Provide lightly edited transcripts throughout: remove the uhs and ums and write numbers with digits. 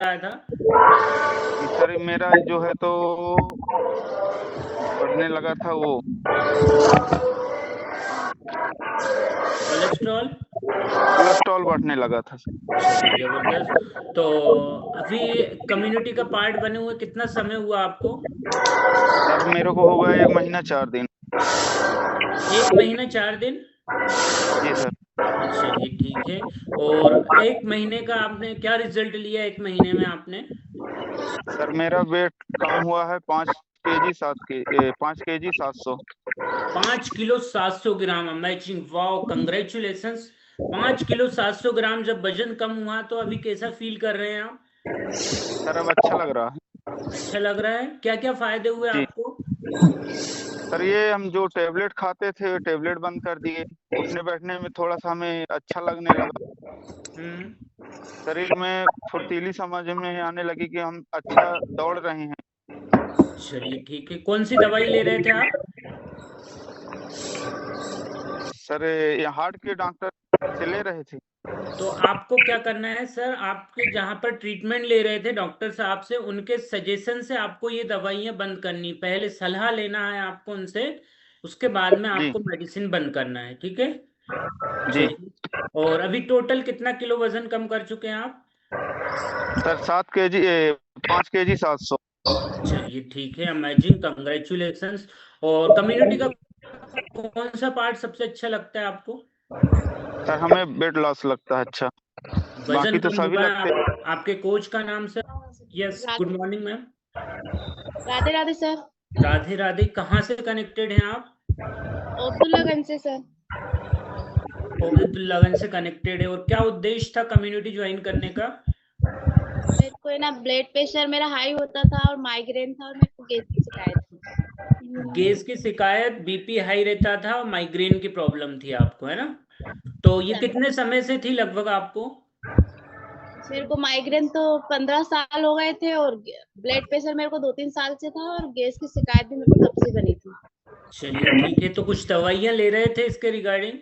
आया था? सर मेरा जो है तो बढ़ने लगा था वो कोलेस्ट्रॉल? कोलेस्ट्रॉल बढ़ने लगा था सर। चलिए जबरदस्त। तो अभी कम्युनिटी का पार्ट बने हुए कितना समय हुआ आपको? सर मेरे को हो गया 1 महीना 4 दिन। 1 महीना 4 दिन? जी सर। चलिए ठीक है। और 1 महीने का आपने क्या रिजल्ट लिया 1 महीने में आपने? सर मेरा वेट कम हुआ है 5 kg 700। 5 किलो 700 ग्राम, अमेजिंग, वाओ, कंग्रेचुलेशंस। 5 किलो 700 ग्राम जब वजन कम हुआ तो अभी कैसा फील कर रहे हैं आप? सर अब अच्छा लग रहा है। अच्छा लग रहा है? क्या क्या फायदे हुए जी आपको? सर, ये हम जो टेबलेट खाते थे टेबलेट बंद कर दिए। उठने बैठने में थोड़ा सा हमें अच्छा लगने लगा। हम्म। शरीर में फुर्तीली समझ में आने लगी कि हम अच्छा दौड़ रहे हैं। चलिए ठीक है। कौन सी दवाई ले रहे थे आप? सर ये हार्ट के डॉक्टर से ले रहे थे। तो आपको क्या करना है सर, आपके जहां पर ट्रीटमेंट ले रहे थे डॉक्टर साहब से, उनके सजेशन से आपको ये दवाइयां बंद करनी, पहले सलाह लेना है आपको उनसे, उसके बाद में जी आपको मेडिसिन बंद करना है, ठीक है? जी। चलिए। और अभी टोटल कितना किलो वजन कम कर चुके हैं आप? Sir 7 kg 5 kg 700। चलिए ठीक है, अमेजिंग, कंग्रेचुलेशंस। और कम्युनिटी का कौन सा पार्ट सबसे अच्छा लगता है आपको? सर हमें वेट लॉस लगता है अच्छा। वजन बाकी तो कम सभी हुआ है लगते हैं। आपके कोच का नाम सर? यस, रा- good morning ma'am. Radhe Radhe sir. Radhe Radhe. कहाँ से कनेक्टेड हैं आप? अब्दुल्लागंज से सर। ओबिदुल्लागंज से कनेक्टेड है। और क्या उद्देश्य था कम्युनिटी ज्वाइन करने का? मेरे को है ना ब्लड प्रेशर मेरा हाई होता था और माइग्रेन था और मेरे को गैस की शिकायत थी। गैस की शिकायत, बीपी हाई रहता था और माइग्रेन की प्रॉब्लम थी आपको, है ना? तो ये सर कितने समय से थी लगभग आपको? मेरे को माइग्रेन तो 15 साल हो गए थे और ब्लड प्रेशर मेरे को 2-3 साल से था और गैस की शिकायत भी मेरे को तब से बनी थी। चलिए ठीक है। तो कुछ दवाइयाँ ले रहे थे इसके रिगार्डिंग?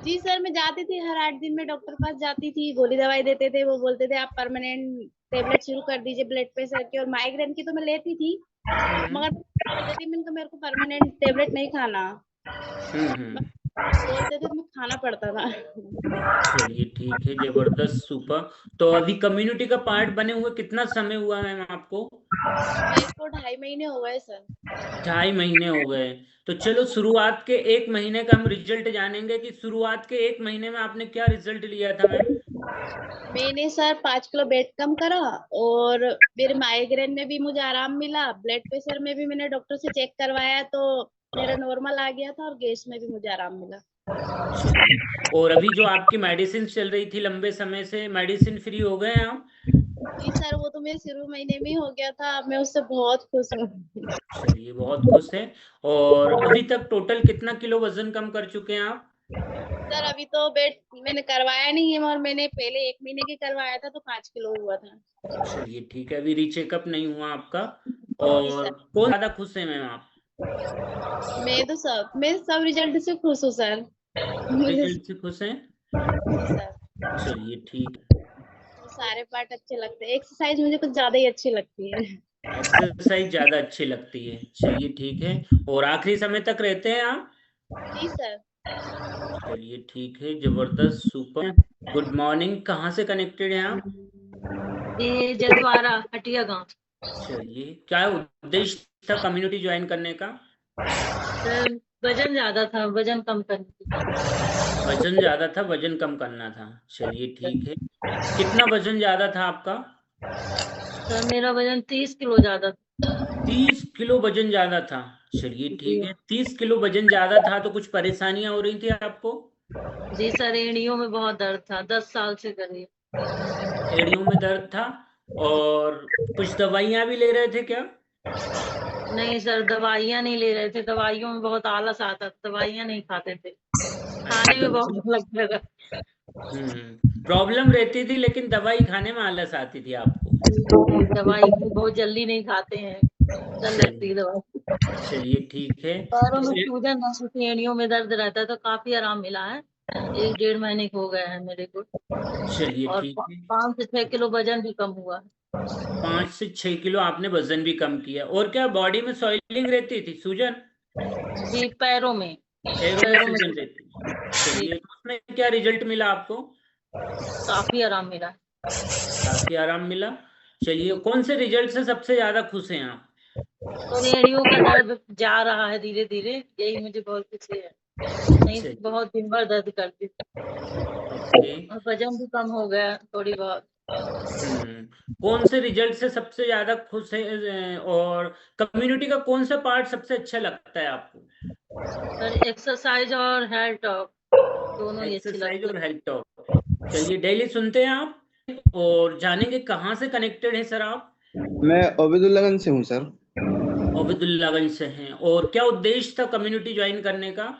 जी सर, मैं जाती थी हर 8 दिन में डॉक्टर के पास जाती थी, गोली दवाई देते थे, वो बोलते थे आप परमानेंट टेबलेट शुरू कर दीजिए ब्लड प्रेशर की, और माइग्रेन की तो मैं लेती थी हम्म मगर बोलते थे मेरे को परमानेंट टेबलेट नहीं खाना। हम्म। बोलते थे तुम्हें खाना पड़ता था। चलिए ठीक है, जबरदस्त, सुपर। तो अभी कम्युनिटी का पार्ट बने हुए कितना समय हुआ मैम आपको? मेरे को 2.5 महीने हो गए सर। 2.5 महीने हो गए। तो चलो, शुरुआत के 1 महीने का हम रिजल्ट जानेंगे कि शुरुआत के 1 महीने में आपने क्या रिजल्ट लिया था मैम? मैंने सर 5 किलो वेट कम करा और मेरे माइग्रेन में भी मुझे आराम मिला, ब्लड प्रेशर में भी मैंने डॉक्टर से चेक करवाया तो मेरा नॉर्मल आ गया था और गैस में भी मुझे आराम मिला। चलिए। और अभी जो आपकी मेडिसिन चल रही थी लंबे समय से, मेडिसिन फ्री हो गए हैं आप? जी सर, वो तो मेरे शुरू महीने में ही हो गया था, मैं उससे बहुत खुश हूँ। चलिए, बहुत खुश हैं। और अभी तक टोटल कितना किलो वजन कम कर चुके हैं आप? सर अभी तो वेट मैंने करवाया नहीं है और मैंने पहले 1 महीने की करवाया था तो 5 किलो हुआ था। चलिए ठीक है, अभी रीचेकअप नहीं हुआ आपका। जी और सर। कौन ज्यादा खुश है मैम आप? मैं सब रिजल्ट से खुश हूँ सर। मुझे रिजल्ट से खुश हैं? जी सर, चलिए ठीक है। सारे पार्ट अच्छे लगते हैं, एक्सरसाइज मुझे कुछ ज्यादा ही अच्छी लगती है। एक्सरसाइज ज्यादा अच्छी लगती है, चलिए ठीक है। और आखिरी समय तक रहते हैं आप? जी सर। चलिए ठीक है, जबरदस्त, सुपर। Good morning. कहाँ से कनेक्टेड हैं आप? ये जलद्वारा हटिया गांव। चलिए, क्या उद्देश्य था कम्युनिटी ज्वाइन करने का? सर वजन ज्यादा था, वजन कम करने की। वजन ज्यादा था, वजन कम करना था, चलिए ठीक है। कितना वजन ज्यादा था आपका? सर मेरा वजन 30 किलो ज्यादा था। 30 किलो वजन ज्यादा था। चलिए जी। ठीक है, 30 किलो वजन ज्यादा था तो कुछ परेशानियां हो रही थी आपको? जी सर, एड़ियों में बहुत दर्द था, 10 साल से करीब। एड़ियों में दर्द था। और कुछ दवाइयां भी ले रहे थे क्या? नहीं सर, दवाइयाँ नहीं ले रहे थे, दवाइयों में बहुत आलस आता था, दवाइयाँ नहीं खाते थे, अच्छा, खाने में बहुत डर लगता था। प्रॉब्लम रहती थी लेकिन दवाई खाने में आलस आती थी आपको? दवाई बहुत जल्दी नहीं खाते हैं, डर लगती चलिए। है दवाई। चलिए ठीक है। पैरों तो में सूजन रहती थी, एड़ियों में दर्द रहता है, तो काफी आराम मिला है। 1-1.5 महीने हो गया है मेरे को। चलिए और ठीक है। 5 से 6 किलो वजन भी कम हुआ। 5 से 6 किलो आपने वजन भी कम किया। और क्या बॉडी में सॉइलिंग रहती थी, सूजन? जी, पैरों में पैरों में सूजन रहती थी। जी, चलिए, तो उसमें क्या रिजल्ट मिला आपको? काफी आराम मिला। काफी आराम मिला। चलिए, कौन से रिजल्ट से सबसे ज्यादा खुश हैं आप? तो रीढ़ियों का दर्द जा रहा है धीरे धीरे, यही मुझे बहुत खुशी है। नहीं चलिए, तो बहुत दिन भर दर्द करती थी। ओके। और वजन भी कम हो गया थोड़ी बहुत। कौन से रिजल्ट से सबसे ज्यादा खुश है? और कम्युनिटी का कौन सा पार्ट सबसे अच्छा लगता है आपको? सर एक्सरसाइज और हेल्थ टॉक दोनों ही अच्छी एक्सरसाइज लगती और है। Health talk. चलिए, डेली सुनते हैं आप? और जानेंगे कहाँ से कनेक्टेड हैं सर आप? मैं ओबेदुल्लागंज से हूँ सर। ओबेदुल्लागंज से हैं। और क्या उद्देश्य था कम्युनिटी ज्वाइन करने का?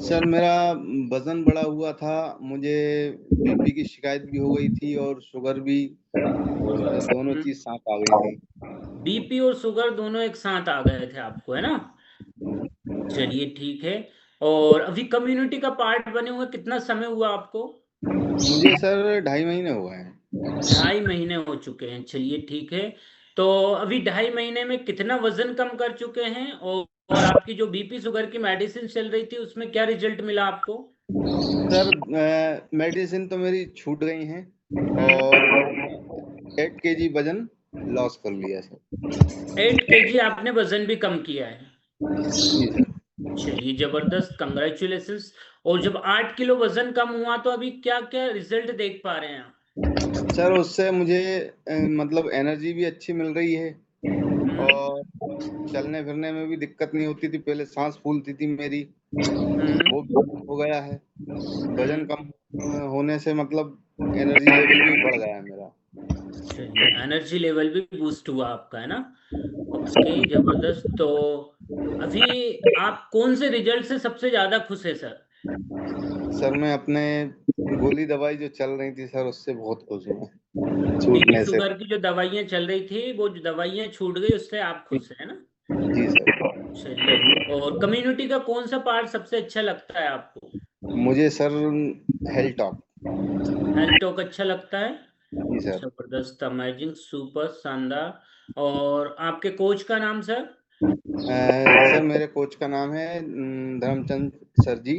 सर मेरा वजन बढ़ा हुआ था, मुझे बीपी की शिकायत भी हो गई थी और शुगर भी, दोनों चीज साथ आ गई थी। बीपी और शुगर दोनों एक साथ आ गए थे आपको, है ना? चलिए ठीक है। और अभी कम्युनिटी का पार्ट बने हुए कितना समय हुआ आपको? मुझे सर 2.5 महीने हुए हैं। 2.5 महीने हो चुके हैं। चलिए ठीक है। तो अभी 2.5 महीने में कितना वजन कम कर चुके हैं? और आपकी जो बीपी शुगर की मेडिसिन चल रही थी उसमें क्या रिजल्ट मिला आपको? सर मेडिसिन तो मेरी छूट गई हैं और 8 kg वजन लॉस कर लिया सर। 8 kg आपने वजन भी कम किया है। जी सर। चलिए, जबरदस्त, कंग्रेचुलेशंस। और जब 8 किलो वजन कम हुआ तो अभी क्या क्या रिजल्ट देख पा रहे हैं आप? सर उससे मुझे मतलब एनर्जी भी अच्छी मिल रही है और चलने फिरने में भी दिक्कत नहीं होती थी। पहले सांस फूलती थी मेरी, वो भी हो गया है। वजन कम होने से मतलब एनर्जी लेवल भी बढ़ गया है मेरा। चलिए, एनर्जी लेवल भी बूस्ट हुआ आपका, है ना? ओके, जबरदस्त। तो अभी आप कौन से रिजल्ट से सबसे ज्यादा खुश है सर? सर मैं अपने गोली दवाई जो चल रही थी सर उससे बहुत खुश हूँ, बीपी छूटने से। शुगर की जो दवाइयाँ चल रही थी वो जो दवाइयाँ छूट गई उससे आप खुश हैं ना? जी सर। चलिए, और कम्युनिटी का कौन सा पार्ट सबसे अच्छा लगता है आपको? मुझे sir health talk. Health talk अच्छा लगता है। जी सर। जबरदस्त, अमेजिंग, सुपर, शानदार। और आपके कोच का नाम सर? सर मेरे कोच का नाम है धर्मचंद सर जी।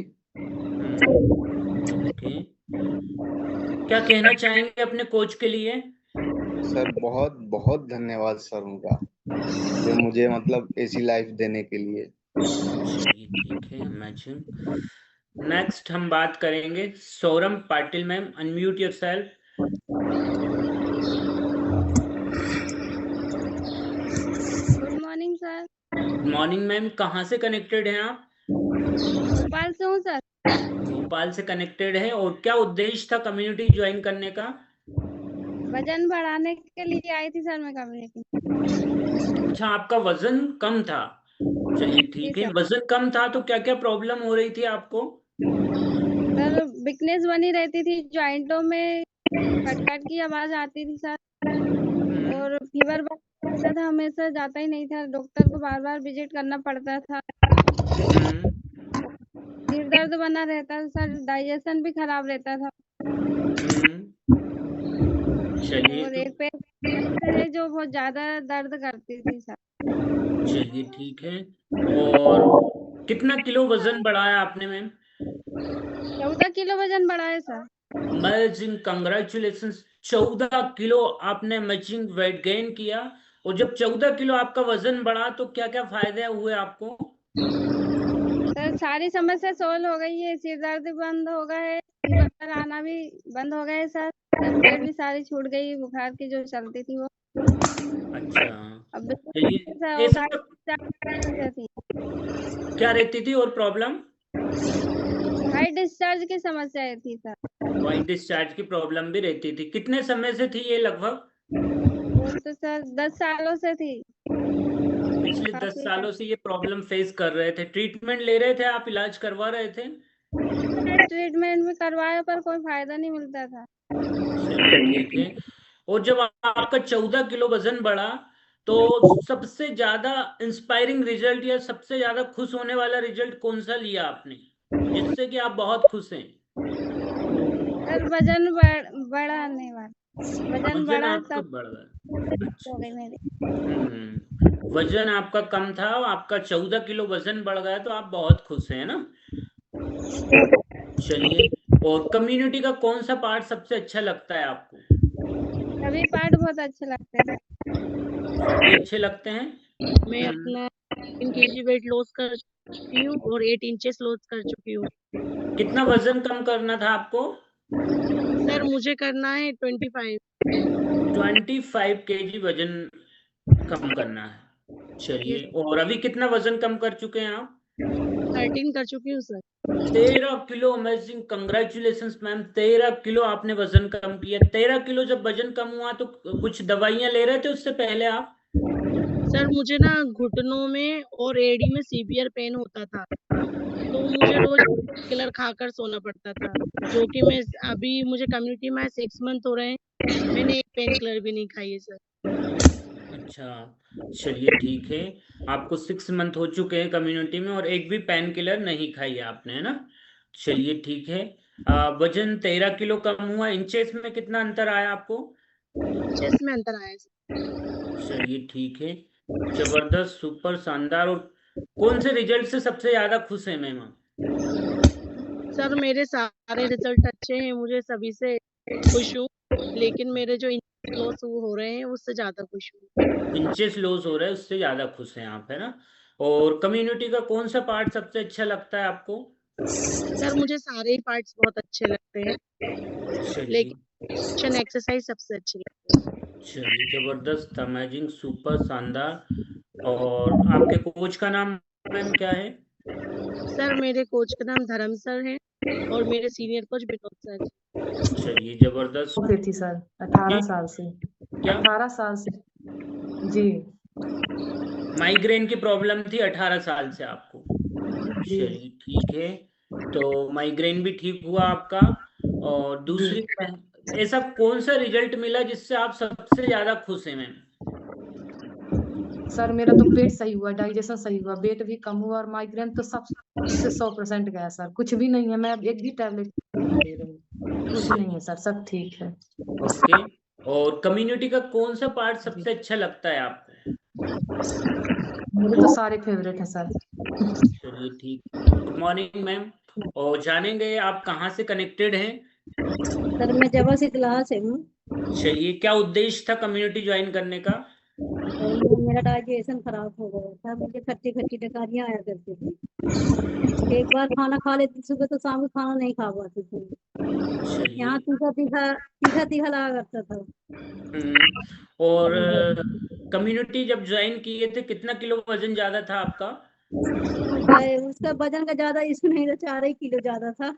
ओके। क्या कहना चाहेंगे अपने कोच के लिए? सर बहुत बहुत धन्यवाद सर उनका, जो मुझे मतलब ऐसी लाइफ देने के लिए। चलिए ठीक है, अमेजिंग। नेक्स्ट हम बात करेंगे Saurabh Patil ma'am, unmute yourself. Good morning sir. Good morning ma'am, कहाँ से कनेक्टेड हैं आप? भोपाल से हूँ सर। भोपाल से कनेक्टेड है। और क्या उद्देश्य था कम्युनिटी ज्वाइन करने का? वजन बढ़ाने के लिए आई थी सर मैं कम्युनिटी। अच्छा, आपका वजन कम था। चलिए जी ठीक है। सर। वजन कम था तो क्या क्या प्रॉब्लम हो रही थी आपको? सर वीकनेस बनी रहती थी जॉइंटों में, खटखट की आवाज आती थी सर। और फीवर बढ़ता था, हमेशा जाता ही नहीं था डॉक्टर को, बार बार विजिट करना पड़ता था। सिर दर्द बना रहता था सर, डाइजेशन भी खराब रहता था। चलिए और तो एक पेट है जो बहुत ज्यादा दर्द करती थी सर। चलिए ठीक है। और कितना किलो वजन बढ़ाया आपने मैम? 14 किलो वजन बढ़ा है सर। Amazing, congratulations. 14 किलो आपने अमेजिंग वेट गेन किया। और जब 14 किलो आपका वजन बढ़ा तो क्या क्या फायदे हुए आपको? सर सारी समस्या सोल्व हो गई है, सिर दर्द बंद हो गया है, फीवर आना भी बंद हो गया है सर। टेबलेट भी सारी छूट गई, बुखार की जो चलती थी वो। अच्छा, अब चलिए। वो ऐसा समस्या थी, क्या रहती थी और प्रॉब्लम? हाई डिस्चार्ज की समस्या थी सर। वाइट डिस्चार्ज की प्रॉब्लम भी रहती थी। कितने समय से थी ये लगभग? वो तो सर 10 सालों से थी। पिछले 10 काफी सालों से ये प्रॉब्लम फेस कर रहे थे। ट्रीटमेंट ले रहे थे आप? इलाज करवा रहे थे? ट्रीटमेंट भी करवाया पर कोई फायदा नहीं मिलता था। चलिए ठीक है। और जब आपका 14 किलो वजन बढ़ा तो सबसे ज्यादा इंस्पायरिंग रिजल्ट या सबसे ज्यादा खुश होने वाला रिजल्ट कौन सा लिया आपने, जिससे कि आप बहुत खुश हैं? सर बढ़ा नहीं हुआ, वजन वजन बढ़ा आपका तब बढ़ गया। अच्छा हो गई मेरी। वजन आपका कम था, आपका 14 किलो वजन बढ़ गया, तो आप बहुत खुश हैं ना। चलिए, और कम्युनिटी का कौन सा पार्ट सबसे अच्छा लगता है आपको? सभी पार्ट बहुत अच्छे लगते हैं सभी अच्छे लगते हैं। मैं अपना 3 kg वेट लॉस कर चुकी हूँ और 8 इंचेस लॉस कर चुकी हूँ। कितना वजन कम करना था आपको? सर मुझे करना है 25। 25 kg वजन कम करना है। चलिए, और अभी कितना वजन कम कर चुके हैं आप? 13 कर चुकी हूँ sir. 13 kilo. Amazing, congratulations ma'am. 13 kilo आपने वजन कम किया। 13 किलो जब वजन कम हुआ तो कुछ दवाइयां ले रहे थे उससे पहले आप? सर मुझे ना घुटनों में और एड़ी में सीवियर पेन होता था, तो मुझे रोज किलर खाकर सोना पड़ता था, जो कि मैं अभी मुझे कम्युनिटी में 6 मंथ हो रहे हैं, मैंने एक पेन किलर भी नहीं खाई है सर। अच्छा, चलिए ठीक है। आपको 6 मंथ हो चुके हैं कम्युनिटी में और एक भी पेन किलर नहीं खाई है आपने, है ना। चलिए ठीक है। वजन 13 किलो कम हुआ। इंचेस में कितना अंतर आया आपको? चेस्ट में अंतर आया सर। चलिए ठीक है। जबरदस्त, सुपर, शानदार। और कौन से रिजल्ट से सबसे ज्यादा खुश है मैम? सर मेरे सारे रिजल्ट अच्छे हैं, मुझे सभी से खुश हूँ, लेकिन मेरे जो लॉस हो रहे हैं उससे ज्यादा खुश हूँ। इंचेस लॉस हो रहा है उससे ज्यादा खुश हैं आप, है ना। और कम्युनिटी का कौन सा पार्ट सबसे अच्छा लगता है आपको? सर मुझे सारे ही पार्ट्स बहुत अच्छे लगते हैं, चलिए। लेकिन एक्सरसाइज सबसे अच्छी लगती है। चलिए, जबरदस्त, अमेजिंग, सुपर, शानदार। और आपके कोच का नाम मैम क्या है? सर मेरे कोच का नाम धर्म सर है और मेरे सीनियर कोच विनोद सर है। चलिए, जबरदस्त। से थी सर, 18 जी, साल से। क्या 18 साल से जी। माइग्रेन की प्रॉब्लम थी 18 साल से आपको? जी चलिए ठीक है। तो माइग्रेन भी ठीक हुआ आपका। और जी दूसरी, ऐसा कौन सा रिजल्ट मिला जिससे आप सबसे ज्यादा खुश हैं मैम? सर, मेरा तो पेट सही हुआ, डाइजेशन सही हुआ, वेट भी कम हुआ और माइग्रेन तो सब से 100% गया सर। कुछ भी नहीं है, मैं अब एक भी टैबलेट नहीं ले रही हूँ, कुछ नहीं है सर, सब ठीक है। ओके। और कम्युनिटी का कौन सा पार्ट जी, सबसे अच्छा लगता है आपको? मुझे तो सारे फेवरेट है सर। चलिए ठीक। Good morning ma'am. और जानेंगे आप कहाँ से कनेक्टेड हैं? सर मैं जवा से क्लास है हूँ। चलिए, क्या उद्देश्य था कम्युनिटी ज्वाइन करने का? और मेरा डाइजेशन खराब हो गया था, मुझे खट्टी खट्टी डकारियाँ आया करती थी। एक बार खाना खा लेती सुबह तो शाम को खाना नहीं खा पाती थी। चलिए। यहाँ तीखा तीखा तीखा तीखा लगा करता था। और कम्युनिटी जब ज्वाइन किए थे कितना किलो वजन ज्यादा था आपका? उसका वजन का ज्यादा इशू नहीं था, 4 किलो ज्यादा था,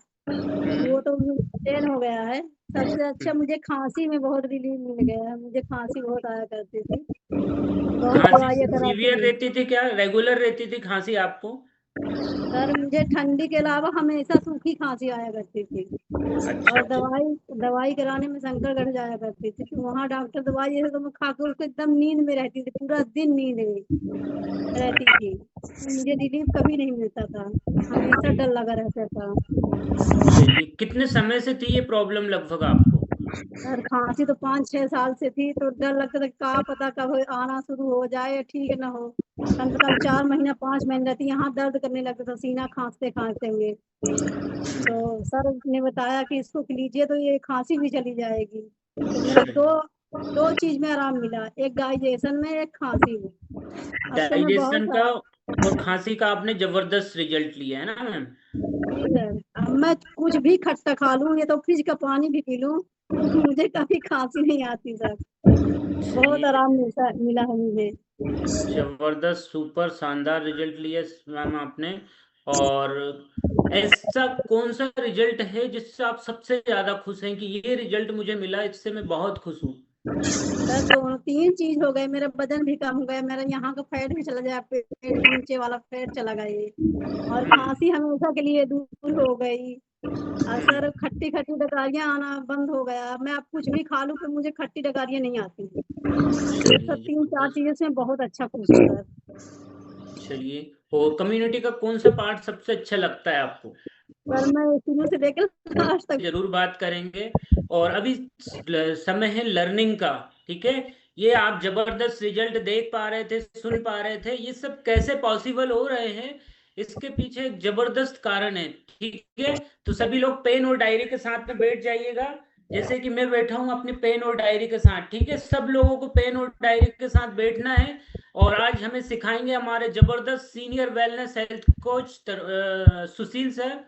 वो तो मेंटेन हो गया है। सबसे अच्छा मुझे खांसी में बहुत रिलीफ मिल गया है, मुझे खांसी बहुत आया करती थी, बहुत खांसी दवाइयाँ कराती सीवियर थी। रहती थी क्या? रेगुलर रहती थी खांसी आपको? सर मुझे ठंडी के अलावा हमेशा सूखी खांसी आया करती थी, अच्छा। और दवाई दवाई कराने में शंकरगढ़ जाया करती थी, तो वहाँ डॉक्टर दवाई जैसे तो मैं खा के उसको एकदम नींद में रहती थी, पूरा दिन नींद में रहती थी, मुझे रिलीफ कभी नहीं मिलता था, हमेशा डर लगा रहता था। चलिए, कितने समय से थी ये प्रॉब्लम लगभग आपको? सर खांसी तो 5-6 साल से थी, तो डर लगता था क्या पता कब आना शुरू हो जाए या ठीक न हो। कम से कम 4 महीना 5 महीने रहती, यहाँ दर्द करने लगता था सीना खांसते खांसते हुए। तो सर ने बताया कि इसको लीजिए तो ये खांसी भी चली जाएगी। तो मेरा दो चीज में आराम मिला, एक डाइजेशन में, एक खांसी में। अब तो मैं बहुत डाइजेशन का और खांसी का आपने जबरदस्त रिजल्ट लिया है ना मैम? जी सर, अब मैं कुछ भी खट्टा खा लूँ, ये तो फ्रिज का पानी भी पी लूँ, मुझे कभी खांसी नहीं आती सर, बहुत चलिए, आराम मिला है मुझे। जबरदस्त, सुपर, शानदार रिजल्ट लिया मैम आपने। और ऐसा कौन सा रिजल्ट है जिससे आप सबसे ज्यादा खुश हैं कि ये रिजल्ट मुझे मिला, इससे मैं बहुत खुश हूँ? सर 2-3 चीज हो गए, मेरा वजन भी कम हो गया, मेरा यहाँ का फैट भी चला गया, पेट के नीचे वाला फैट चला गया, और खांसी हमेशा के लिए दूर हो गई। और सर खट्टी खट्टी डकारियाँ आना बंद हो गया, मैं अब कुछ भी खा लूँ तो मुझे खट्टी डकारियाँ नहीं आती। ये सब 3-4 चीजों से बहुत अच्छा खुश हूँ सर। चलिए, और कम्युनिटी का कौन सा पार्ट सबसे अच्छा लगता है आपको? सर मैं शुरू से लेकर लास्ट तक जरूर बात करेंगे। और अभी समय है लर्निंग का, ठीक है। ये आप जबरदस्त रिजल्ट देख पा रहे थे, सुन पा रहे थे, ये सब कैसे पॉसिबल हो रहे हैं, इसके पीछे एक जबरदस्त कारण है, ठीक है। तो सभी लोग पेन और डायरी के साथ में बैठ जाइएगा, जैसे कि मैं बैठा हूं अपनी पेन और डायरी के साथ, ठीक है। सब लोगों को पेन और डायरी के साथ बैठना है। और आज हमें सिखाएंगे हमारे जबरदस्त सीनियर वेलनेस हेल्थ कोच सुशील सर।